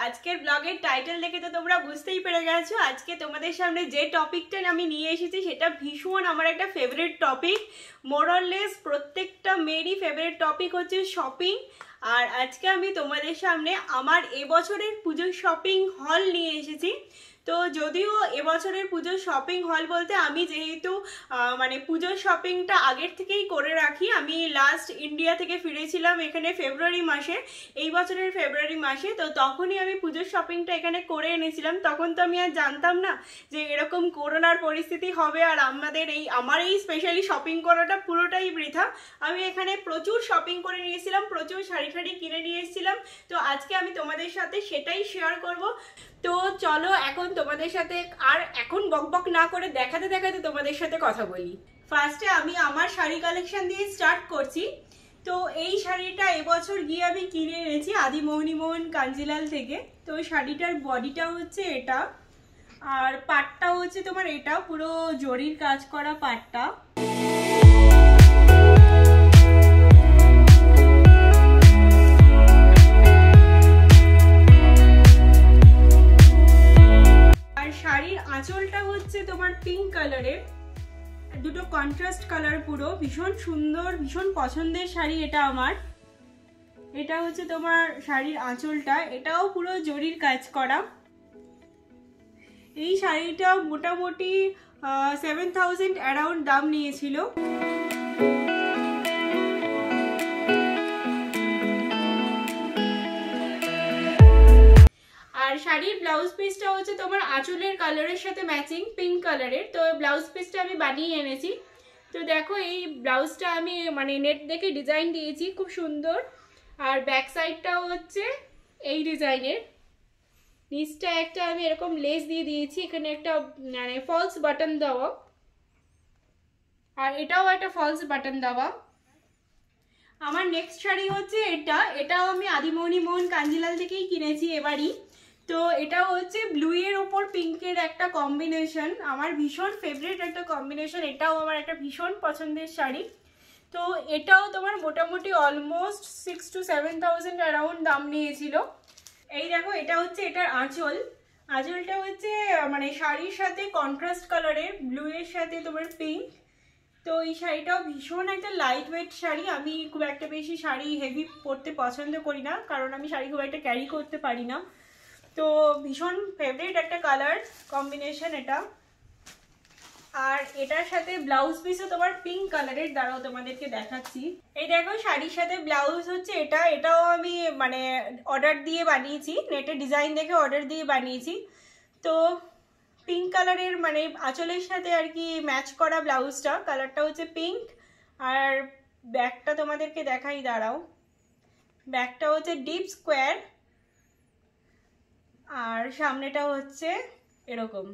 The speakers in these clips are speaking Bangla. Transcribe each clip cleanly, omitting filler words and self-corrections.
আজকের ব্লগের টাইটেল দেখে তো তোমরা বুঝতেই পেরে গেছো আজকে তোমাদের সামনে যে টপিকটা আমি নিয়ে এসেছি সেটা ভীষণ আমার একটা ফেভারিট টপিক। মোরলেস প্রত্যেকটা মেয়েরই ফেভারিট টপিক হচ্ছে শপিং। আর আজকে আমি তোমাদের সামনে আমার এবছরের পুজোর শপিং হল নিয়ে এসেছি। তো যদিও এবছরের পুজোর শপিং হল বলতে আমি যেহেতু মানে পুজোর শপিংটা আগের থেকেই করে রাখি, আমি লাস্ট ইন্ডিয়া থেকে ফিরেছিলাম এখানে ফেব্রুয়ারি মাসে, এই বছরের ফেব্রুয়ারি মাসে। তো তখনই আমি পুজোর শপিংটা এখানে করে এনেছিলাম। তখন তো আমি আর জানতাম না যে এরকম করোনার পরিস্থিতি হবে আর আমার এই স্পেশালি শপিং করাটা পুরোটাই বৃথা। আমি এখানে প্রচুর শপিং করে নিয়েছিলাম, প্রচুর শাড়ি কিনে নিয়ে এসেছিলাম। তো আজকে আমি তোমাদের সাথে সেটাই শেয়ার করব। তো চলো এখন তোমাদের সাথে আর এখন বকবক না করে দেখাতে দেখাতে তোমাদের সাথে কথা বলি। ফার্স্টে আমি আমার শাড়ি কালেকশন দিয়ে স্টার্ট করছি। তো এই শাড়িটা এবছর গিয়ে আমি কিনে এনেছি আদিমোহিনীমোহন কাঞ্জিলাল থেকে। তো শাড়িটার বডিটা হচ্ছে এটা, আর পাটটা হচ্ছে তোমার এটা পুরো জরির কাজ করা পাটটা। শাড়ির আঁচলটা হচ্ছে তোমার পিঙ্ক কালারের, দুটো কন্ট্রাস্ট কালার, পুরো ভীষণ সুন্দর, ভীষণ পছন্দের শাড়ি এটা আমার। এটা হচ্ছে তোমার শাড়ির আঁচলটা, এটাও পুরো জরির কাজ করা। এই শাড়িটা মোটামুটি 7000 অ্যারাউন্ড দাম নিয়েছিল। আর শাড়ির ব্লাউজ পিসটা হচ্ছে তোমার আঁচলের কালারের সাথে ম্যাচিং পিঙ্ক কালারের। তো ব্লাউজ পিসটা আমি বানিয়ে এনেছি। তো দেখো এই ব্লাউজটা আমি মানে নেট দেখে ডিজাইন দিয়েছি, খুব সুন্দর। আর ব্যাক সাইডটাও হচ্ছে এই ডিজাইনের, নিচটা একটা আমি এরকম লেস দিয়ে দিয়েছি, এখানে একটা মানে ফলস বাটন দেওয়া, আর এটাও একটা ফলস বাটন দেওয়া। আমার নেক্সট শাড়ি হচ্ছে এটাও আমি আদিমোহিনীমোহন কাঞ্জিলাল থেকেই কিনেছি এবারই। তো এটা হচ্ছে ব্লু এর ওপর পিঙ্কের একটা কম্বিনেশন, আমার ভীষণ ফেভারিট একটা কম্বিনেশন। এটাও আমার একটা ভীষণ পছন্দের শাড়ি। তো এটাও তোমার মোটামুটি অলমোস্ট 6 to 7000 অ্যারাউন্ড দাম নিয়েছিল। এই দেখো এটা হচ্ছে এটার আঁচলটা হচ্ছে মানে শাড়ির সাথে কন্ট্রাস্ট কালারের, ব্লু এর সাথে তোমার পিঙ্ক। তো এই শাড়িটাও ভীষণ একটা লাইট ওয়েট শাড়ি। আমি খুব একটা বেশি শাড়ি হেভি পরতে পছন্দ করি না, কারণ আমি শাড়ি খুব একটা ক্যারি করতে পারি না। তো ভীষণ ফেভারিট একটা কালার কম্বিনেশন এটা। আর এটার সাথে ব্লাউজ পিসও তোমার পিঙ্ক কালারের, দ্বারাও তোমাদেরকে দেখাচ্ছি। এই দেখো শাড়ির সাথে ব্লাউজ হচ্ছে এটাও আমি মানে অর্ডার দিয়ে বানিয়েছি, নেটে ডিজাইন দেখে অর্ডার দিয়ে বানিয়েছি। তো পিঙ্ক কালারের মানে আঁচলের সাথে আর কি ম্যাচ করা ব্লাউজটা, কালারটা হচ্ছে পিঙ্ক। আর ব্যাকটা তোমাদেরকে দেখাই, দাঁড়াও। ব্যাকটা হচ্ছে ডিপ স্কোয়ার, আর সামনেটা হচ্ছে এরকম।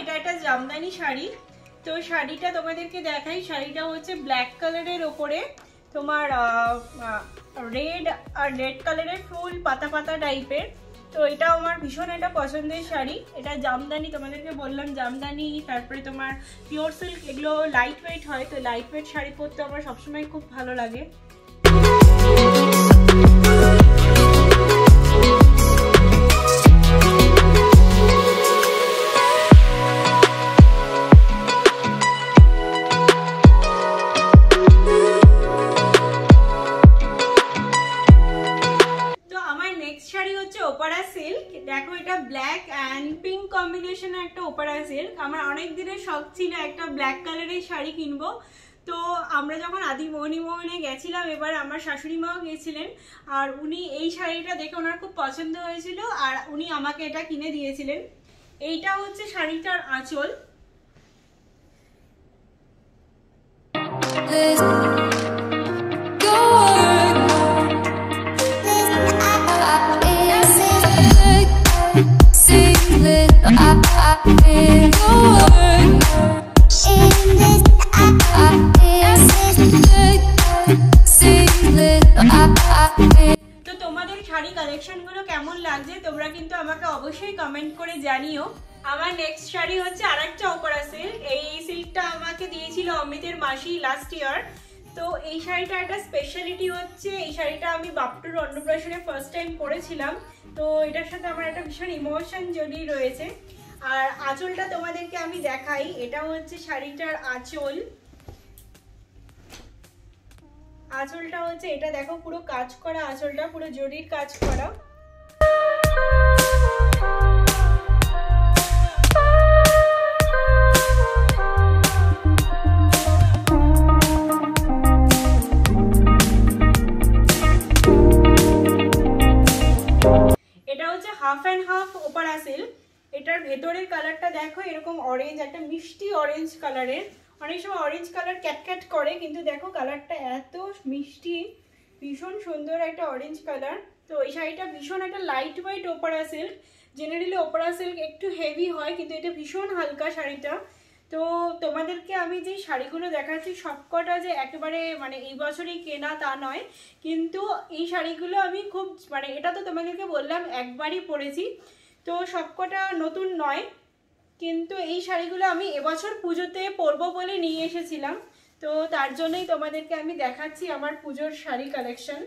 এটা জামদানি শাড়ি। তো শাড়িটা তোমাদেরকে দেখাই, শাড়িটা হচ্ছে ব্ল্যাক কালারের ওপরে তোমার রেড কালারের ফুল পাতা পাতা টাইপের। তো এটা আমার ভীষণ একটা পছন্দের শাড়ি। এটা জামদানি, তোমাদেরকে বললাম জামদানি, তারপরে তোমার পিওর সিল্ক, এগুলো লাইট ওয়েট হয়। তো লাইট ওয়েট শাড়ি পরতে আমার সবসময় খুব ভালো লাগে। দেখো এটা ব্ল্যাক অ্যান্ড পিঙ্ক কম্বিনেশনে একটা ওপারা সিল্ক। আমার অনেক দিনের শখ ছিল একটা ব্ল্যাক কালারের শাড়ি কিনবো। তো আমরা যখন আদিমোহিনীমোহনে গেছিলাম, এবার আমার শাশুড়ি মাও গেছিলেন, আর উনি এই শাড়িটা দেখে ওনার খুব পছন্দ হয়েছিল, আর উনি আমাকে এটা কিনে দিয়েছিলেন। এইটা হচ্ছে শাড়িটার আঁচল। কিন্তু আমাকে অবশ্যই কমেন্ট করে জানিও। আমার নেক্সট শাড়ি হচ্ছে আরেকটা ওপরা সিল্ক। এই সিল্কটা আমাকে দিয়েছিল অমিতের মাসি লাস্ট ইয়ার। তো এই শাড়িটা একটা স্পেশালিটি হচ্ছে, এই শাড়িটা আমি বাপটুর অন্নপ্রাশনে ফার্স্ট টাইম পরেছিলাম। তো এটার সাথে আমার একটা ভীষণ ইমোশন জড়িয়ে রয়েছে। আর আঁচলটা তোমাদেরকে আমি দেখাই, এটা হচ্ছে শাড়িটার আঁচল। আঁচলটা হচ্ছে এটা দেখো, পুরো কাজ করা আঁচলটা, পুরো জরির কাজ করা। এটা হচ্ছে হাফ অ্যান্ড হাফ ওপারা সিল্ক। এটার ভেতরের কালারটা দেখো এরকম অরেঞ্জ, একটা মিষ্টি অরেঞ্জ কালারের। অনেক সময় অরেঞ্জ কালার ক্যাটক্যাট করে, কিন্তু দেখো কালারটা এত মিষ্টি, ভীষণ সুন্দর একটা অরেঞ্জ কালার। তো এই শাড়িটা ভীষণ একটা light weight Opara silk. Generally Opara silk একটু হেভি হয়, কিন্তু এটা ভীষণ হালকা শাড়িটা। তো তোমাদেরকে আমি যে শাড়িগুলো দেখাচ্ছি সবকটা যে একেবারে মানে এই বছরই কেনা তা নয়, কিন্তু এই শাড়িগুলো আমি খুব মানে এটা তো তোমাদেরকে বললাম একবারই পরেছি, তো সবকটা নতুন নয়। কিন্তু এই শাড়িগুলো আমি এবছর পুজোতে পরবো বলে নিয়ে এসেছিলাম, তো তার জন্যই তোমাদেরকে আমি দেখাচ্ছি আমার পুজোর শাড়ি কালেকশন।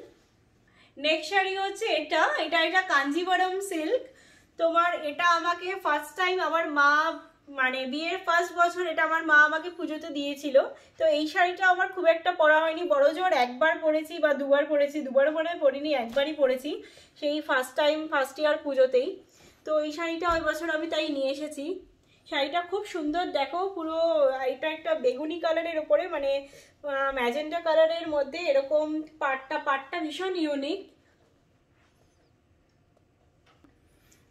নেক্সট শাড়ি হচ্ছে এটা কাঞ্জিবরম সিল্ক। তোমার এটা আমাকে ফার্স্ট টাইম আমার মা মানে বিয়ের ফার্স্ট বছর এটা আমার মা আমাকে পুজোতে দিয়েছিল। তো এই শাড়িটা আমার খুব একটা পরা হয়নি, বড় জোর একবার পরেছি বা দুবার পরেছি, দুবার মনে পরিনি, একবারই পরেছি, সেই ফার্স্ট ইয়ার পুজোতেই। তো এই শাড়িটা ওই বছর আমি তাই নিয়ে এসেছি। শাড়িটা খুব সুন্দর দেখো, পুরো এটা একটা বেগুনি কালারের উপরে মানে ম্যাজেন্টা কালারের মধ্যে এরকম পাটটা ভীষণ ইউনিক।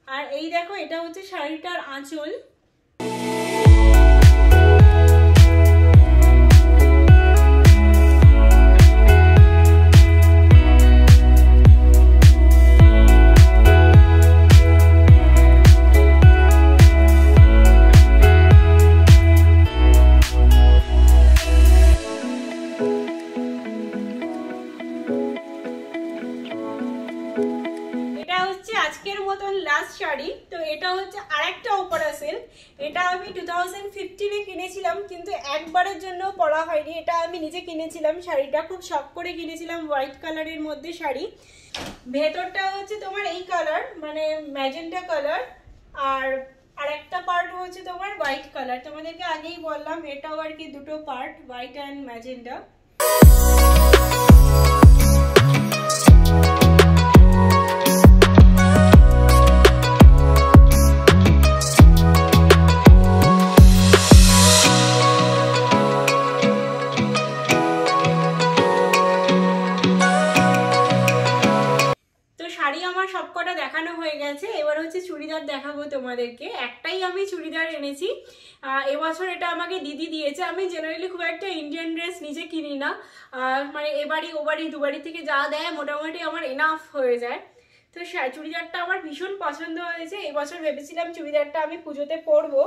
আর এই দেখো এটা হচ্ছে শাড়িটার আঁচল। আজকের মতন লাস্ট শাড়ি। তো এটা হচ্ছে আরেকটা ওপারা সিল্ক। এটা আমি 2015-এ কিনেছিলাম, কিন্তু একবারের জন্য পরা হয়নি, এটা আমি নিজে কিনেছিলাম। শাড়িটা খুব শখ করে কিনেছিলাম, হোয়াইট কালারের মধ্যে শাড়ি। ভেতরটা হচ্ছে তোমার এই কালার মানে ম্যাজেন্টা কালার, আর আরেকটা পার্ট হচ্ছে তোমার হোয়াইট কালার। তোমাদেরকে আগেই বললাম এটাও আর কি দুটো পার্ট, হোয়াইট অ্যান্ড ম্যাজেন্টা। সবকটা দেখানো হয়ে গেছে, এবার হচ্ছে চুড়িদার দেখাবো তোমাদেরকে। একটাই আমি চুড়িদার এনেছি এবছর, এটা আমাকে দিদি দিয়েছে। আমি জেনারেলি খুব একটা ইন্ডিয়ান ড্রেস নিজে কিনি না, মানে এবাড়ি ওবাড়ি দুবাড়ি থেকে যা দেয় মোটামুটি আমার এনাফ হয়ে যায়। তো চুড়িদারটা আমার ভীষণ পছন্দ হয়েছে। এবছর ভেবেছিলাম চুড়িদারটা আমি পুজোতে পরবো।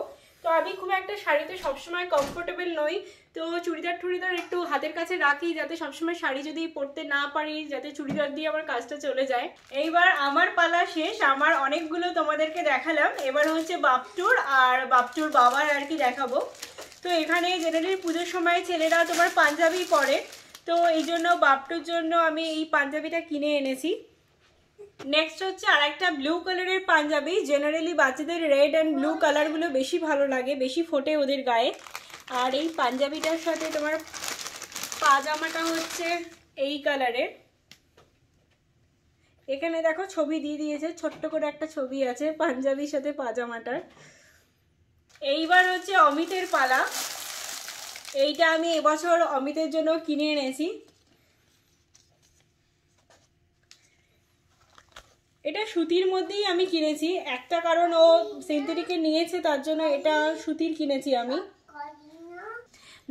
তো আমি খুব একটা শাড়িতে সবসময় কমফোর্টেবল নই, তো চুড়িদার একটু হাতের কাছে রাখি, যাতে সবসময় শাড়ি যদি পরতে না পারি যাতে চুড়িদার দিয়ে আমার কাজটা চলে যায়। এইবার আমার পালা শেষ, আমার অনেকগুলো তোমাদেরকে দেখালাম, এবার হচ্ছে বাপটুর আর বাপটুর বাবার আর কি দেখাবো। তো এখানে জেনারেলি পুজোর সময় ছেলেরা তোমার পাঞ্জাবি পরে, তো এই জন্য বাপটুর জন্য আমি এই পাঞ্জাবিটা কিনে এনেছি। নেক্সট হচ্ছে আরেকটা ব্লু কালারের পাঞ্জাবি। জেনারেলি বাচ্চাদের রেড অ্যান্ড ব্লু কালারগুলো বেশি ভালো লাগে, বেশি ফোটে ওদের গায়ে। আর এই পাঞ্জাবিটার সাথে তোমার পাজামাটা হচ্ছে এই কালারের। এখানে দেখো ছবি দিয়ে দিয়েছে, ছোট্ট করে একটা ছবি আছে পাঞ্জাবির সাথে পাজামাটার। এইবার হচ্ছে অমিতের পালা। এইটা আমি এবছর অমিতের জন্য কিনে এনেছি। এটা সুতির মধ্যেই আমি কিনেছি, একটা কারণ ও সিনথেটিকে নিয়েছে তার জন্য এটা সুতির কিনেছি আমি।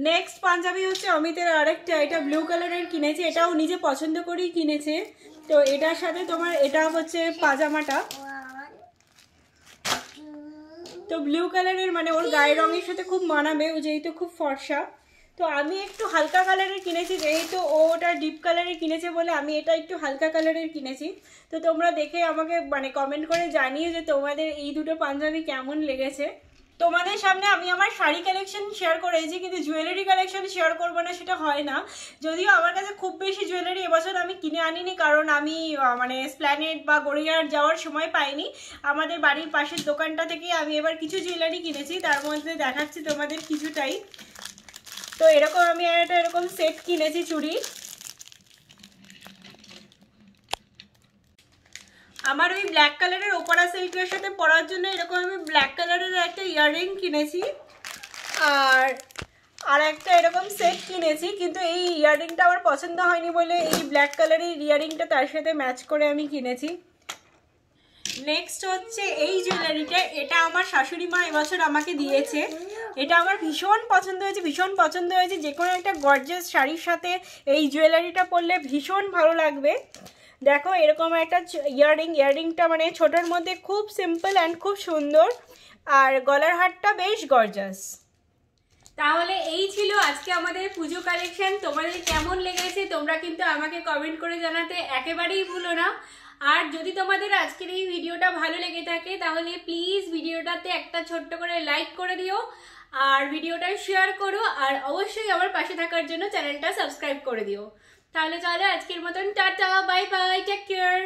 নেক্সট পাঞ্জাবি হচ্ছে অমিতের আরেকটা, এটা ব্লু কালারের কিনেছে, এটাও নিজে পছন্দ করেই কিনেছে। তো এটার সাথে তোমার এটা হচ্ছে পাজামাটা। তো ব্লু কালারের মানে ওর গায়ের রঙের সাথে খুব মানাবে, ও যেহেতু খুব ফর্সা। তো আমি একটু হালকা কালারের কিনেছি, যেহেতু ওটা ডিপ কালারের কিনেছে বলে আমি এটা একটু হালকা কালারের কিনেছি। তো তোমরা দেখে আমাকে মানে কমেন্ট করে জানিয়ে যে তোমাদের এই দুটো পাঞ্জাবি কেমন লেগেছে। তোমাদের সামনে আমি আমার শাড়ি কালেকশন শেয়ার করেছি, কিন্তু জুয়েলারি কালেকশন শেয়ার করবো না সেটা হয় না। যদিও আমার কাছে খুব বেশি জুয়েলারি এবছর আমি কিনে আনিনি, কারণ আমি মানে এসপ্ল্যানেড বা গড়িয়াহাট যাওয়ার সময় পাইনি। আমাদের বাড়ির পাশের দোকানটা থেকে আমি এবার কিছু জুয়েলারি কিনেছি, তার মধ্যে দেখাচ্ছি তোমাদের কিছুটাই। তো এরকম আমি একটা এরকম সেট কিনেছি চুড়ি। আমার ওই ব্ল্যাক কালারের ওপারা সিল্কের সাথে পরার জন্য এরকম আমি ব্ল্যাক কালারের একটা ইয়াররিং কিনেছি, আর একটা এরকম সেট কিনেছি, কিন্তু এই ইয়াররিংটা আমার পছন্দ হয়নি বলে এই ব্ল্যাক কালারের ইয়াররিংটা তার সাথে ম্যাচ করে আমি কিনেছি। নেক্সট হচ্ছে এই জুয়েলারিটা, এটা আমার শাশুড়ি মা এবছর আমাকে দিয়েছে। এটা আমার ভীষণ পছন্দ হয়েছে, যে কোনো একটা গর্জিয়াস শাড়ির সাথে এই জুয়েলারিটা পরলে ভীষণ ভালো লাগবে। দেখো এরকম একটা ইয়াররিংটা মানে ছোটোর মধ্যে খুব সিম্পল অ্যান্ড খুব সুন্দর, আর গলার হারটা বেশ গর্জিয়াস। তাহলে এই ছিল আজকে আমাদের পুজো কালেকশন। তোমাদের কেমন লেগেছে তোমরা কিন্তু আমাকে কমেন্ট করে জানাতে একেবারেই ভুলো না। আর যদি তোমাদের আজকের এই ভিডিওটা ভালো লেগে থাকে তাহলে প্লিজ ভিডিওটাতে একটা ছোট্ট করে লাইক করে দিও, আর ভিডিওটা শেয়ার করো, আর অবশ্যই আমার পাশে থাকার জন্য চ্যানেলটা সাবস্ক্রাইব করে দিও। তাহলে চলো আজকের মতন tata, bye bye, take care.